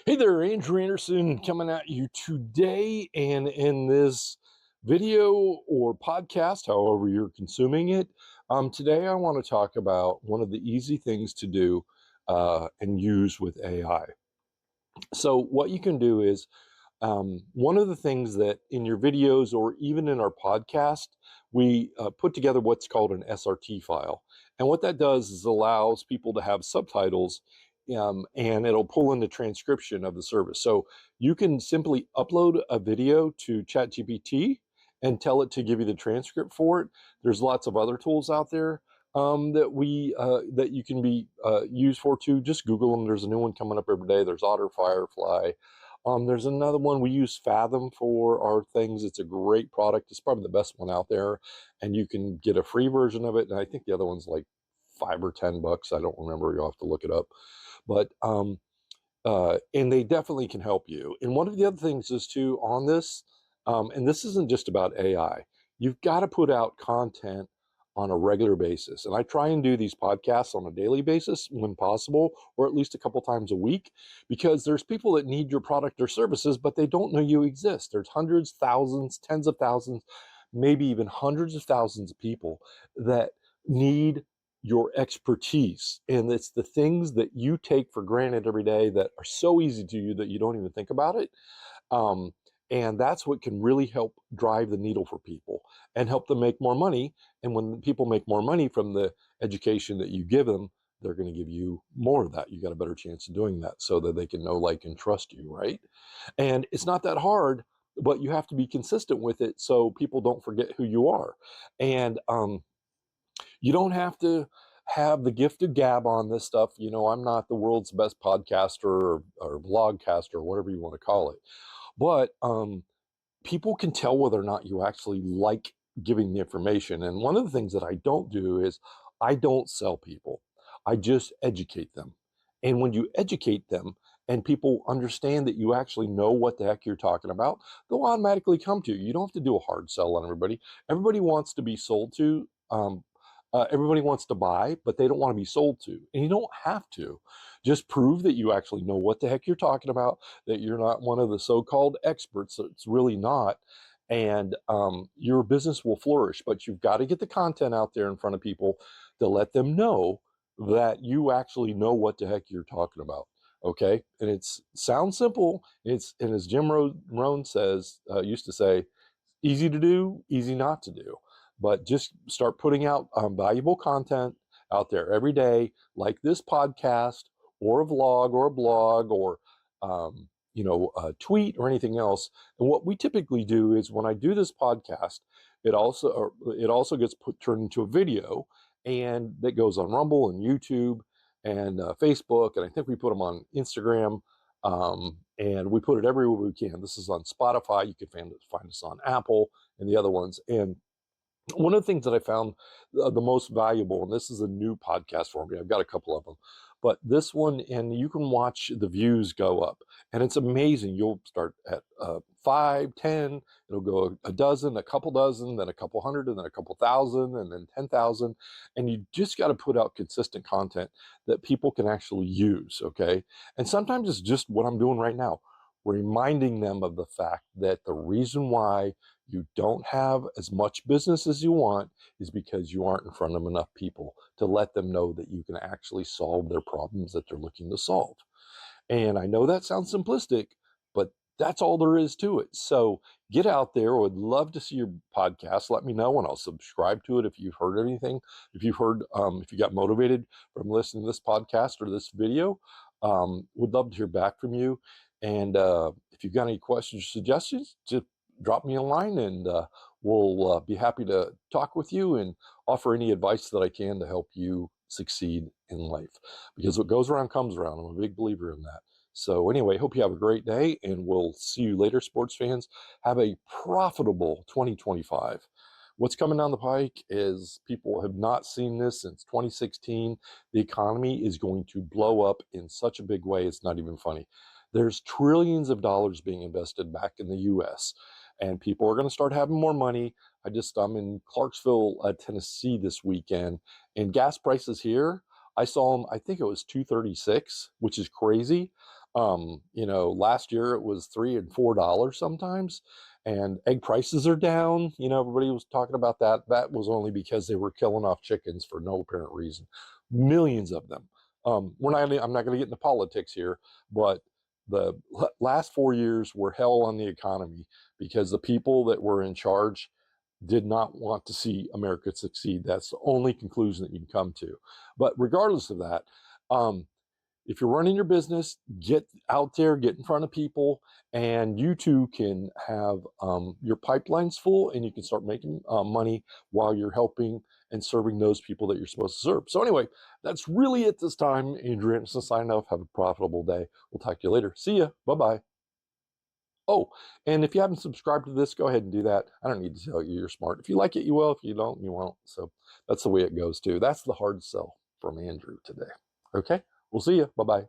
Hey there, Andrew Anderson coming at you today. And in this video or podcast, however you're consuming it, today I want to talk about one of the easy things to do and use with AI. So, what you can do is one of the things that in your videos or even in our podcast, we put together what's called an SRT file. And what that does is allows people to have subtitles and it'll pull in the transcription of the service. So you can simply upload a video to ChatGPT and tell it to give you the transcript for it. There's lots of other tools out there that you can be used for too. Just Google them. There's a new one coming up every day. There's Otter, Firefly. There's another one. We use Fathom for our things. It's a great product. It's probably the best one out there, and you can get a free version of it. And I think the other one's like $5 or $10. I don't remember. You'll have to look it up. But and they definitely can help you. And one of the other things is too on this, and this isn't just about AI. You've got to put out content on a regular basis. And I try and do these podcasts on a daily basis when possible, or at least a couple times a week, because there's people that need your product or services, but they don't know you exist. There's hundreds, thousands, tens of thousands, maybe even hundreds of thousands of people that need your expertise. And it's the things that you take for granted every day that are so easy to you that you don't even think about it. And that's what can really help drive the needle for people and help them make more money. And when people make more money from the education that you give them, they're going to give you more of that. You got a better chance of doing that so that they can know, like, and trust you, right? And it's not that hard, but you have to be consistent with it so people don't forget who you are. And you don't have to have the gift of gab on this stuff. You know, I'm not the world's best podcaster or vlogcaster or whatever you want to call it. But people can tell whether or not you actually like giving the information. And one of the things that I don't do is I don't sell people. I just educate them. And when you educate them and people understand that you actually know what the heck you're talking about, they'll automatically come to you. You don't have to do a hard sell on everybody. Everybody wants to be sold to. Everybody wants to buy, but they don't want to be sold to. And you don't have to. Just prove that you actually know what the heck you're talking about, that you're not one of the so-called experts. It's really not. And your business will flourish, but you've got to get the content out there in front of people to let them know that you actually know what the heck you're talking about. Okay. And it's sounds simple. And as Jim Rohn says, used to say, easy to do, easy not to do. But just start putting out valuable content out there every day, like this podcast or a vlog or a blog or a tweet or anything else. And what we typically do is when I do this podcast, it also gets turned into a video, and that goes on Rumble and YouTube and Facebook, and I think we put them on Instagram. And we put it everywhere we can. This is on Spotify. You can find us on Apple and the other ones. And one of the things that I found the most valuable, and this is a new podcast for me, I've got a couple of them, but this one, and you can watch the views go up, and it's amazing. You'll start at 5, 10, it'll go a dozen, a couple dozen, then a couple hundred, and then a couple thousand, and then 10,000. And you just got to put out consistent content that people can actually use, okay? And sometimes it's just what I'm doing right now, reminding them of the fact that the reason why you don't have as much business as you want is because you aren't in front of enough people to let them know that you can actually solve their problems that they're looking to solve. And I know that sounds simplistic, but that's all there is to it. So get out there. I would love to see your podcast. Let me know and I'll subscribe to it if you've heard anything. If you got motivated from listening to this podcast or this video, would love to hear back from you. And if you've got any questions or suggestions, just drop me a line, and we'll be happy to talk with you and offer any advice that I can to help you succeed in life. Because what goes around comes around. I'm a big believer in that. So anyway, hope you have a great day, and we'll see you later, sports fans. Have a profitable 2025. What's coming down the pike is people have not seen this since 2016. The economy is going to blow up in such a big way, it's not even funny. There's trillions of dollars being invested back in the U.S., and people are going to start having more money. I'm in Clarksville, Tennessee this weekend, and gas prices here, I saw them, I think it was $2.36, which is crazy. You know, last year it was $3 and $4 sometimes, and egg prices are down. You know, everybody was talking about that. That was only because they were killing off chickens for no apparent reason. Millions of them. I'm not going to get into politics here, but the last 4 years were hell on the economy because the people that were in charge did not want to see America succeed. That's the only conclusion that you can come to. But regardless of that, if you're running your business, get out there, get in front of people, and you too can have your pipelines full and you can start making money while you're helping and serving those people that you're supposed to serve. So anyway, that's really it this time. Andrew Anderson signing off. Have a profitable day. We'll talk to you later. See ya. Bye-bye. Oh, and if you haven't subscribed to this, go ahead and do that. I don't need to tell you you're smart. If you like it, you will. If you don't, you won't. So that's the way it goes too. That's the hard sell from Andrew today. Okay, we'll see you. Bye-bye.